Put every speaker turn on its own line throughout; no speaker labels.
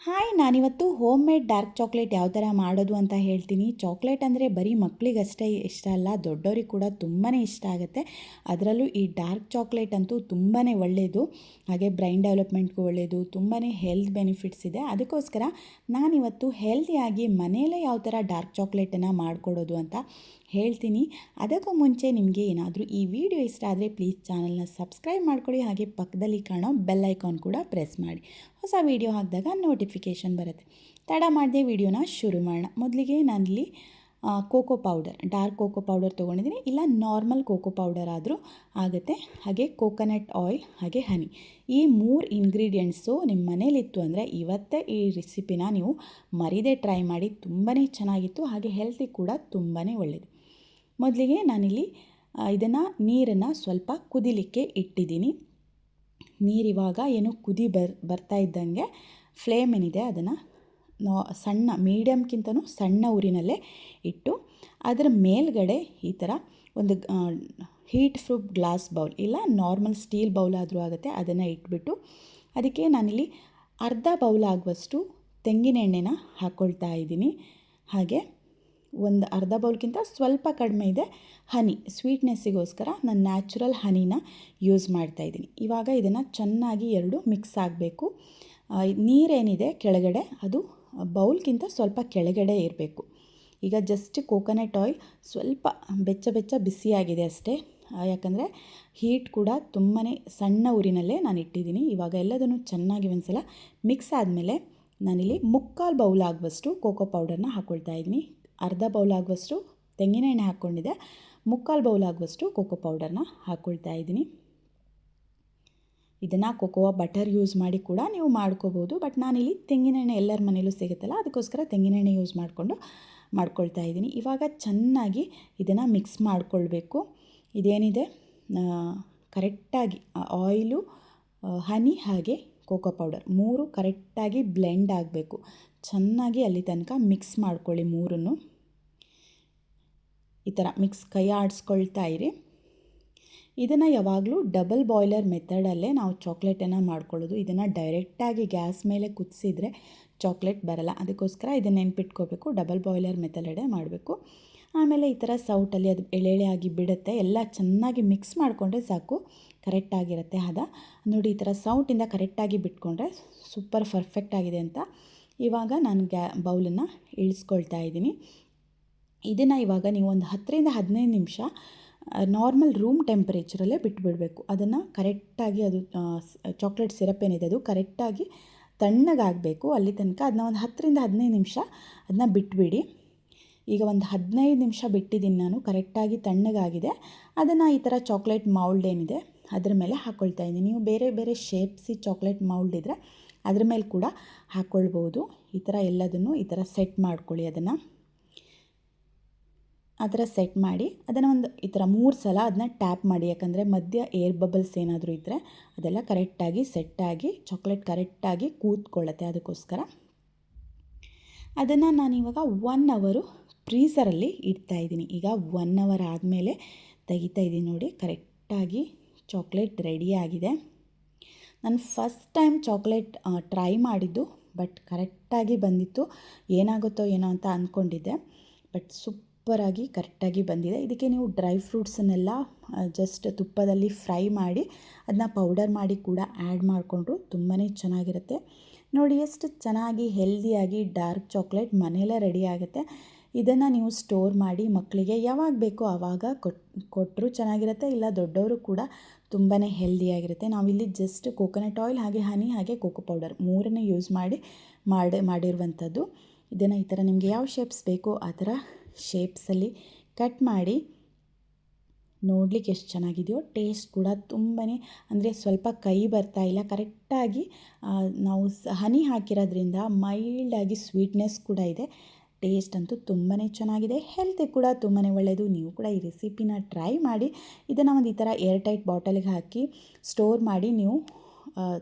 Hi, ನಾನಿವತ್ತು home made dark chocolate ಯಾವ ಥರ ಮಾಡೋದು ಅಂತ ಹೇಳ್ತೀನಿ. ಚಾಕ್ಲೇಟ್ ಅಂದರೆ ಬರೀ ಮಕ್ಕಳಿಗಷ್ಟೇ ಇಷ್ಟ ಅಲ್ಲ, ದೊಡ್ಡವ್ರಿಗೆ ಕೂಡ ತುಂಬಾ ಇಷ್ಟ ಆಗುತ್ತೆ. ಅದರಲ್ಲೂ ಈ ಡಾರ್ಕ್ ಚಾಕ್ಲೇಟ್ ಅಂತೂ ತುಂಬಾ ಒಳ್ಳೆಯದು, ಹಾಗೆ ಬ್ರೈನ್ ಡೆವಲಪ್ಮೆಂಟ್ಗೂ ಒಳ್ಳೆಯದು, ತುಂಬಾ ಹೆಲ್ತ್ ಬೆನಿಫಿಟ್ಸ್ ಇದೆ. ಅದಕ್ಕೋಸ್ಕರ ನಾನಿವತ್ತು ಹೆಲ್ತಿಯಾಗಿ ಮನೆಯಲ್ಲೇ ಯಾವ ಥರ ಡಾರ್ಕ್ ಚಾಕ್ಲೇಟನ್ನು ಮಾಡಿಕೊಡೋದು ಅಂತ ಹೇಳ್ತೀನಿ. ಅದಕ್ಕೂ ಮುಂಚೆ ನಿಮಗೆ ಏನಾದರೂ ಈ ವಿಡಿಯೋ ಇಷ್ಟ ಆದರೆ ಪ್ಲೀಸ್ ಚಾನಲ್ನ ಸಬ್ಸ್ಕ್ರೈಬ್ ಮಾಡ್ಕೊಳ್ಳಿ, ಹಾಗೆ ಪಕ್ಕದಲ್ಲಿ ಕಾಣೋ ಬೆಲ್ ಐಕಾನ್ ಕೂಡ ಪ್ರೆಸ್ ಮಾಡಿ. ಹೊಸ ವೀಡಿಯೋ ಹಾಕಿದಾಗ ನೋಟಿಫಿಕೇಷನ್ ಬರುತ್ತೆ. ತಡ ಮಾಡದೆ ವಿಡಿಯೋನ ಶುರು ಮಾಡೋಣ. ಮೊದಲಿಗೆ ನಾನಿಲ್ಲಿ cocoa powder, dark cocoa powder ತೊಗೊಂಡಿದ್ದೀನಿ, ಇಲ್ಲ ನಾರ್ಮಲ್ ಕೋಕೋ ಪೌಡರ್ ಆದರೂ ಆಗುತ್ತೆ. ಹಾಗೆ ಕೋಕೋನಟ್ ಆಯಿಲ್, ಹಾಗೆ ಹನಿ, ಈ 3 ಇಂಗ್ರೀಡಿಯೆಂಟ್ಸು ನಿಮ್ಮ ಮನೇಲಿತ್ತು ಅಂದರೆ ಇವತ್ತೇ ಈ ರೆಸಿಪಿನ ನೀವು ಮರೀದೆ ಟ್ರೈ ಮಾಡಿ. ತುಂಬಾ ಚೆನ್ನಾಗಿತ್ತು, ಹಾಗೆ ಹೆಲ್ತಿಗೆ ಕೂಡ ತುಂಬಾ ಒಳ್ಳೆಯದು. ಮೊದಲಿಗೆ ನಾನಿಲ್ಲಿ ಇದನ್ನು ನೀರನ್ನು ಸ್ವಲ್ಪ ಕುದಿಲಿಕ್ಕೆ ಇಟ್ಟಿದ್ದೀನಿ. ನೀರಿವಾಗ ಏನು ಕುದಿ ಬರ್ತಾ ಇದ್ದಂಗೆ ಫ್ಲೇಮ್ ಏನಿದೆ ಅದನ್ನು ಸಣ್ಣ ಮೀಡಿಯಮ್ಗಿಂತನೂ ಸಣ್ಣ ಉರಿನಲ್ಲೇ ಇಟ್ಟು ಅದರ ಮೇಲ್ಗಡೆ ಈ ಥರ ಒಂದು ಹೀಟ್ ಪ್ರೂಫ್ ಗ್ಲಾಸ್ ಬೌಲ್, ಇಲ್ಲ ನಾರ್ಮಲ್ ಸ್ಟೀಲ್ ಬೌಲ್ ಆದರೂ ಆಗುತ್ತೆ, ಅದನ್ನು ಇಟ್ಬಿಟ್ಟು ಅದಕ್ಕೆ ನಾನಿಲ್ಲಿ ಅರ್ಧ ಬೌಲ್ ಆಗುವಷ್ಟು ತೆಂಗಿನ ಎಣ್ಣೆನ ಹಾಕ್ಕೊಳ್ತಾ ಇದ್ದೀನಿ. ಹಾಗೆ ಒಂದು ಅರ್ಧ ಬೌಲ್ಗಿಂತ ಸ್ವಲ್ಪ ಕಡಿಮೆ ಇದೆ ಹನಿ, ಸ್ವೀಟ್ನೆಸ್ಸಿಗೋಸ್ಕರ ನಾನು ನ್ಯಾಚುರಲ್ ಹನಿನ ಯೂಸ್ ಮಾಡ್ತಾಯಿದ್ದೀನಿ. ಇವಾಗ ಇದನ್ನು ಚೆನ್ನಾಗಿ ಎರಡು ಮಿಕ್ಸ್ ಆಗಬೇಕು. ನೀರೇನಿದೆ ಕೆಳಗಡೆ ಅದು ಬೌಲ್ಗಿಂತ ಸ್ವಲ್ಪ ಕೆಳಗಡೆ ಇರಬೇಕು. ಈಗ ಜಸ್ಟ್ ಕೋಕೋನಟ್ ಆಯಿಲ್ ಸ್ವಲ್ಪ ಬೆಚ್ಚ ಬಿಸಿಯಾಗಿದೆ ಅಷ್ಟೇ, ಯಾಕಂದರೆ ಹೀಟ್ ಕೂಡ ತುಂಬಾ ಸಣ್ಣ ಉರಿನಲ್ಲೇ ನಾನು ಇಟ್ಟಿದ್ದೀನಿ. ಇವಾಗ ಎಲ್ಲದನ್ನು ಚೆನ್ನಾಗಿ ಒಂದ್ಸಲ ಮಿಕ್ಸ್ ಆದಮೇಲೆ ನಾನಿಲ್ಲಿ 3/4 ಬೌಲ್ ಆಗುವಷ್ಟು ಕೋಕೋ ಪೌಡರ್ನ ಹಾಕ್ಕೊಳ್ತಾ ಇದ್ದೀನಿ. ಅರ್ಧ ಬೌಲ್ ಆಗುವಷ್ಟು ತೆಂಗಿನ ಎಣ್ಣೆ ಹಾಕ್ಕೊಂಡಿದ್ದೆ, 3/4 ಬೌಲ್ ಆಗುವಷ್ಟು ಕೋಕೋ ಪೌಡರ್ನ ಹಾಕ್ಕೊಳ್ತಾ ಇದ್ದೀನಿ. ಇದನ್ನು ಕೋಕೋವಾ ಬಟರ್ ಯೂಸ್ ಮಾಡಿ ಕೂಡ ನೀವು ಮಾಡ್ಕೋಬೋದು, ಬಟ್ ನಾನಿಲ್ಲಿ ತೆಂಗಿನ ಎಣ್ಣೆ ಎಲ್ಲರ ಮನೇಲೂ ಸಿಗುತ್ತಲ್ಲ, ಅದಕ್ಕೋಸ್ಕರ ತೆಂಗಿನ ಎಣ್ಣೆ ಯೂಸ್ ಮಾಡ್ಕೊಳ್ತಾ ಇದ್ದೀನಿ. ಇವಾಗ ಚೆನ್ನಾಗಿ ಇದನ್ನು ಮಿಕ್ಸ್ ಮಾಡಿಕೊಳ್ಬೇಕು. ಇದೇನಿದೆ ಕರೆಕ್ಟಾಗಿ ಆಯಿಲು, ಹನಿ ಹಾಗೆ ಕೋಕೋ ಪೌಡರ್ 3 ಕರೆಕ್ಟಾಗಿ ಬ್ಲೆಂಡ್ ಆಗಬೇಕು. ಚೆನ್ನಾಗಿ ಅಲ್ಲಿ ತನಕ ಮಿಕ್ಸ್ ಮಾಡ್ಕೊಳ್ಳಿ. 3 ಈ ಥರ ಮಿಕ್ಸ್ ಕೈ ಆಡಿಸ್ಕೊಳ್ತಾ ಇರಿ. ಇದನ್ನು ಯಾವಾಗಲೂ ಡಬಲ್ ಬಾಯ್ಲರ್ ಮೆಥಡಲ್ಲೇ ನಾವು ಚಾಕ್ಲೇಟನ್ನು ಮಾಡ್ಕೊಳ್ಳೋದು. ಇದನ್ನು ಡೈರೆಕ್ಟಾಗಿ ಗ್ಯಾಸ್ ಮೇಲೆ ಕುದಿಸಿದ್ರೆ ಚಾಕ್ಲೇಟ್ ಬರಲ್ಲ, ಅದಕ್ಕೋಸ್ಕರ ಇದನ್ನು ನೆನ್ಪಿಟ್ಕೋಬೇಕು, ಡಬಲ್ ಬಾಯ್ಲರ್ ಮೆಥಡೇ ಮಾಡಬೇಕು. ಆಮೇಲೆ ಈ ಥರ ಸೌಟಲ್ಲಿ ಅದು ಎಳೆ ಆಗಿ ಬಿಡುತ್ತೆ. ಎಲ್ಲ ಚೆನ್ನಾಗಿ ಮಿಕ್ಸ್ ಮಾಡಿಕೊಂಡ್ರೆ ಸಾಕು, ಕರೆಕ್ಟಾಗಿರುತ್ತೆ ಹದ. ನೋಡಿ, ಈ ಥರ ಸೌಟಿಂದ ಕರೆಕ್ಟಾಗಿ ಬಿಟ್ಕೊಂಡ್ರೆ ಸೂಪರ್ ಪರ್ಫೆಕ್ಟ್ ಆಗಿದೆ ಅಂತ. ಇವಾಗ ನಾನು ಬೌಲನ್ನು ಇಳಿಸ್ಕೊಳ್ತಾ ಇದ್ದೀನಿ. ಇದನ್ನು ಇವಾಗ ನೀವು ಒಂದು 10ರಿಂದ 15 ನಿಮಿಷ ನಾರ್ಮಲ್ ರೂಮ್ ಟೆಂಪರೇಚರಲ್ಲೇ ಬಿಟ್ಟುಬಿಡಬೇಕು. ಅದನ್ನು ಕರೆಕ್ಟಾಗಿ ಅದು ಚಾಕ್ಲೇಟ್ ಸಿರಪ್ ಏನಿದೆ ಅದು ಕರೆಕ್ಟಾಗಿ ತಣ್ಣಗಾಗಬೇಕು. ಅಲ್ಲಿ ತನಕ ಅದನ್ನ ಒಂದು 10ರಿಂದ 15 ನಿಮಿಷ ಅದನ್ನ ಬಿಟ್ಬಿಡಿ. ಈಗ ಒಂದು 15 ನಿಮಿಷ ಬಿಟ್ಟಿದ್ದೀನಿ ನಾನು, ಕರೆಕ್ಟಾಗಿ ತಣ್ಣಗಾಗಿದೆ. ಅದನ್ನು ಈ ಥರ ಚಾಕ್ಲೇಟ್ ಮೌಲ್ಡ್ ಏನಿದೆ ಅದ್ರ ಮೇಲೆ ಹಾಕ್ಕೊಳ್ತಾ ಇದ್ದೀನಿ. ನೀವು ಬೇರೆ ಬೇರೆ ಶೇಪ್ಸಿ ಚಾಕ್ಲೇಟ್ ಮೌಲ್ಡ್ ಇದ್ದರೆ ಅದ್ರ ಮೇಲೆ ಕೂಡ ಹಾಕ್ಕೊಳ್ಬೋದು. ಈ ಥರ ಎಲ್ಲದನ್ನು ಈ ಥರ ಸೆಟ್ ಮಾಡ್ಕೊಳ್ಳಿ. ಅದನ್ನು ಆ ಥರ ಸೆಟ್ ಮಾಡಿ ಅದನ್ನು ಒಂದು ಈ ಥರ 3 ಸಲ ಅದನ್ನ ಟ್ಯಾಪ್ ಮಾಡಿ, ಯಾಕಂದರೆ ಮಧ್ಯ ಏರ್ ಬಬಲ್ಸ್ ಏನಾದರೂ ಇದ್ದರೆ ಅದೆಲ್ಲ ಕರೆಕ್ಟಾಗಿ ಸೆಟ್ಟಾಗಿ ಚಾಕ್ಲೇಟ್ ಕರೆಕ್ಟಾಗಿ ಕೂತ್ಕೊಳ್ಳುತ್ತೆ. ಅದಕ್ಕೋಸ್ಕರ ಅದನ್ನು ನಾನಿವಾಗ 1 ಅವರು ಫ್ರೀಝರಲ್ಲಿ ಇಡ್ತಾಯಿದ್ದೀನಿ. ಈಗ 1 ಅವರ್ ಆದಮೇಲೆ ತೆಗಿತಾ ಇದ್ದೀನಿ. ನೋಡಿ, ಕರೆಕ್ಟಾಗಿ ಚಾಕ್ಲೇಟ್ ರೆಡಿಯಾಗಿದೆ. ನಾನು ಫಸ್ಟ್ ಟೈಮ್ ಚಾಕ್ಲೇಟ್ ಟ್ರೈ ಮಾಡಿದ್ದು, ಬಟ್ ಕರೆಕ್ಟಾಗಿ ಬಂದಿತ್ತು. ಏನಾಗುತ್ತೋ ಏನೋ ಅಂತ ಅಂದ್ಕೊಂಡಿದ್ದೆ, ಬಟ್ ಸೂಪರಾಗಿ ಕರೆಕ್ಟಾಗಿ ಬಂದಿದೆ. ಇದಕ್ಕೆ ನೀವು ಡ್ರೈ ಫ್ರೂಟ್ಸನ್ನೆಲ್ಲ ಜಸ್ಟ್ ತುಪ್ಪದಲ್ಲಿ ಫ್ರೈ ಮಾಡಿ ಅದನ್ನ ಪೌಡರ್ ಮಾಡಿ ಕೂಡ ಆ್ಯಡ್ ಮಾಡಿಕೊಂಡ್ರು ತುಂಬಾ ಚೆನ್ನಾಗಿರುತ್ತೆ. ನೋಡಿ, ಎಷ್ಟು ಚೆನ್ನಾಗಿ ಹೆಲ್ದಿಯಾಗಿ ಡಾರ್ಕ್ ಚಾಕ್ಲೇಟ್ ಮನೆಯಲ್ಲೇ ರೆಡಿ ಆಗುತ್ತೆ. ಇದನ್ನು ನೀವು ಸ್ಟೋರ್ ಮಾಡಿ ಮಕ್ಕಳಿಗೆ ಯಾವಾಗ ಬೇಕೋ ಆವಾಗ ಕೊಟ್ಟರು ಚೆನ್ನಾಗಿರುತ್ತೆ, ಇಲ್ಲ ದೊಡ್ಡವರು ಕೂಡ ತುಂಬಾ ಹೆಲ್ದಿಯಾಗಿರುತ್ತೆ. ನಾವಿಲ್ಲಿ ಜಸ್ಟ್ ಕೋಕೋನಟ್ ಆಯಿಲ್, ಹಾಗೆ ಹನಿ, ಹಾಗೆ ಕೋಕೋ ಪೌಡರ್ 3 ಯೂಸ್ ಮಾಡಿರುವಂಥದ್ದು. ಇದನ್ನು ಈ ಥರ ನಿಮಗೆ ಯಾವ ಶೇಪ್ಸ್ ಬೇಕೋ ಆ ಥರ ಶೇಪ್ಸಲ್ಲಿ ಕಟ್ ಮಾಡಿ. ನೋಡಲಿಕ್ಕೆ ಎಷ್ಟು ಚೆನ್ನಾಗಿದೆಯೋ, ಟೇಸ್ಟ್ ಕೂಡ ತುಂಬಾ ಅಂದರೆ ಸ್ವಲ್ಪ ಕೈ ಬರ್ತಾ ಇಲ್ಲ. ಕರೆಕ್ಟಾಗಿ ನಾವು ಹನಿ ಹಾಕಿರೋದ್ರಿಂದ ಮೈಲ್ಡಾಗಿ ಸ್ವೀಟ್ನೆಸ್ ಕೂಡ ಇದೆ. ಟೇಸ್ಟ್ ಅಂತೂ ತುಂಬಾ ಚೆನ್ನಾಗಿದೆ, ಹೆಲ್ತಿಗೆ ಕೂಡ ತುಂಬಾ ಒಳ್ಳೆಯದು. ನೀವು ಕೂಡ ಈ ರೆಸಿಪಿನ ಟ್ರೈ ಮಾಡಿ. ಇದನ್ನು ಒಂದು ಈ ಥರ ಏರ್ ಟೈಟ್ ಬಾಟಲಿಗೆ ಹಾಕಿ ಸ್ಟೋರ್ ಮಾಡಿ ನೀವು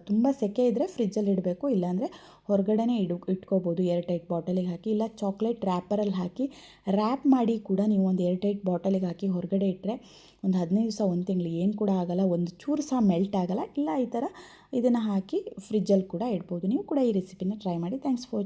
ತುಂಬ ಸೆಕೆ ಇದ್ದರೆ ಫ್ರಿಜ್ಜಲ್ಲಿ ಇಡಬೇಕು, ಇಲ್ಲಾಂದರೆ ಹೊರಗಡೆನೇ ಇಟ್ಕೋಬೋದು ಏರ್ ಟೈಟ್ ಬಾಟಲಿಗೆ ಹಾಕಿ. ಇಲ್ಲ ಚಾಕ್ಲೇಟ್ ರ್ಯಾಪರಲ್ಲಿ ಹಾಕಿ ರ್ಯಾಪ್ ಮಾಡಿ ಕೂಡ ನೀವು ಒಂದು ಏರ್ ಟೈಟ್ ಬಾಟಲಿಗೆ ಹಾಕಿ ಹೊರಗಡೆ ಇಟ್ಟರೆ ಒಂದು 15 ದಿವಸ 1 ತಿಂಗಳು ಏನು ಕೂಡ ಆಗೋಲ್ಲ, ಒಂದು ಚೂರು ಸಹ ಮೆಲ್ಟ್ ಆಗೋಲ್ಲ. ಇಲ್ಲ ಈ ಥರ ಇದನ್ನು ಹಾಕಿ ಫ್ರಿಜ್ಜಲ್ಲಿ ಕೂಡ ಇಡ್ಬೋದು. ನೀವು ಕೂಡ ಈ ರೆಸಿಪಿನ ಟ್ರೈ ಮಾಡಿ. Thanks for